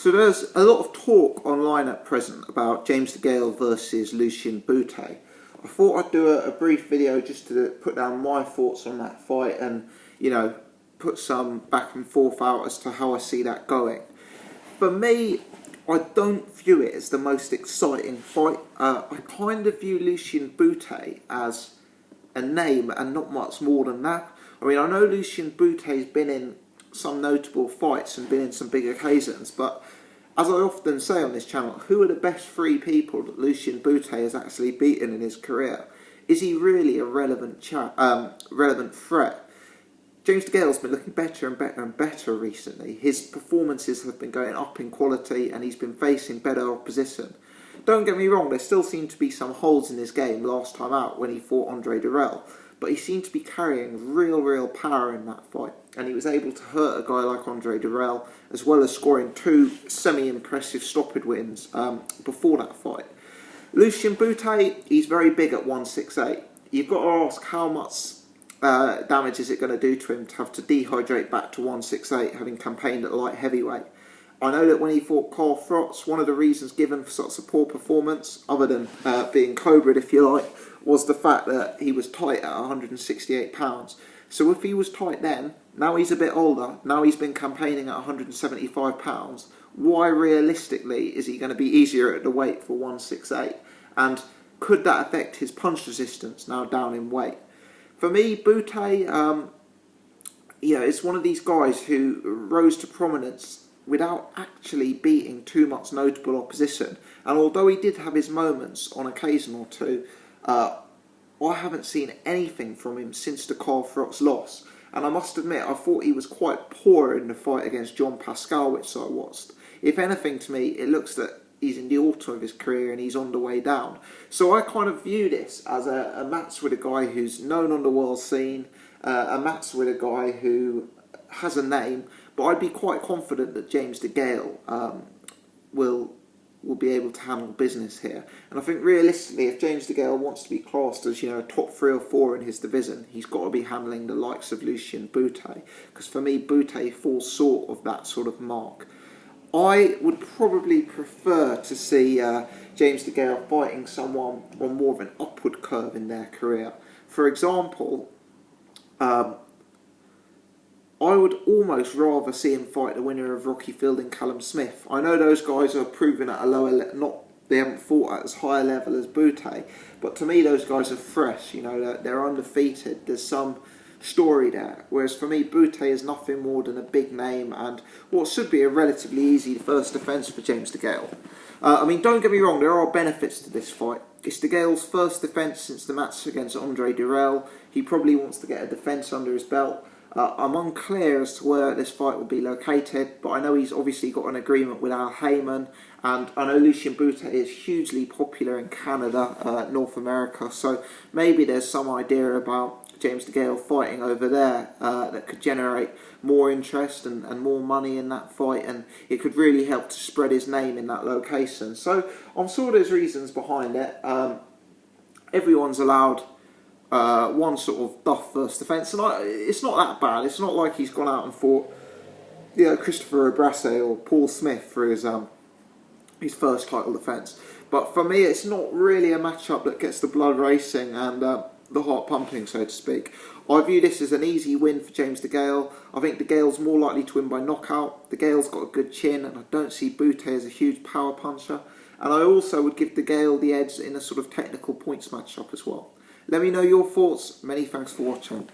So there's a lot of talk online at present about James Degale versus Lucian Bute. I thought I'd do a brief video just to put down my thoughts on that fight and, put some back and forth out as to how I see that going. For me, I don't view it as the most exciting fight. I kind of view Lucian Bute as a name and not much more than that. I mean, I know Lucian Bute's been in some notable fights and been in some big occasions, but as I often say on this channel, who are the best three people that Lucian Bute has actually beaten in his career? Is he really a relevant threat? James Degale's been looking better and better and better recently. His performances have been going up in quality and he's been facing better opposition. Don't get me wrong, there still seem to be some holes in his game last time out when he fought Degale, but he seemed to be carrying real power in that fight, and he was able to hurt a guy like Degale, as well as scoring two semi-impressive stoppage wins before that fight. Lucian Bute, he's very big at 168. You've got to ask how much damage is it going to do to him to have to dehydrate back to 168, having campaigned at light heavyweight. I know that when he fought Carl Froch, one of the reasons given for such a poor performance, other than being cobra'd if you like, was the fact that he was tight at 168 pounds. So if he was tight then, now he's a bit older, now he's been campaigning at 175 pounds, why realistically is he going to be easier at the weight for 168? And could that affect his punch resistance now down in weight? For me, Bute, is one of these guys who rose to prominence without actually beating too much notable opposition. And although he did have his moments on occasion or two, I haven't seen anything from him since the Carl Froch loss. And I must admit, I thought he was quite poor in the fight against John Pascal, which I watched. If anything, to me, it looks that he's in the autumn of his career and he's on the way down. So I kind of view this as a match with a guy who's known on the world scene, a match with a guy who has a name, but I'd be quite confident that James Degale will be able to handle business here. And I think realistically, if James Degale wants to be classed as a top 3 or 4 in his division, he's got to be handling the likes of Lucian Bute, because for me, Bute falls short of that sort of mark. I would probably prefer to see James Degale fighting someone on more of an upward curve in their career. For example, I would almost rather see him fight the winner of Rocky Field and Callum Smith. I know those guys are proven at a lower level, they haven't fought at as high a level as Bute, but to me those guys are fresh, they're undefeated, there's some story there. Whereas for me, Bute is nothing more than a big name and what should be a relatively easy first defence for James Degale. I mean, don't get me wrong, there are benefits to this fight. It's Degale's first defence since the match against Degale. He probably wants to get a defence under his belt. I'm unclear as to where this fight will be located, but I know he's obviously got an agreement with Al Heyman, and I know Lucian Bute is hugely popular in Canada, North America, so maybe there's some idea about James Degale fighting over there that could generate more interest and more money in that fight, and it could really help to spread his name in that location. So I'm sure there's reasons behind it. Everyone's allowed one sort of duff first defence, and it's not that bad. It's not like he's gone out and fought Christopher Obrase or Paul Smith for his first title defence. But for me, it's not really a matchup that gets the blood racing and the heart pumping, so to speak. I view this as an easy win for James Degale. I think Degale's more likely to win by knockout. Degale's got a good chin, and I don't see Bute as a huge power puncher. And I also would give Degale the edge in a sort of technical points matchup as well. Let me know your thoughts. Many thanks for watching.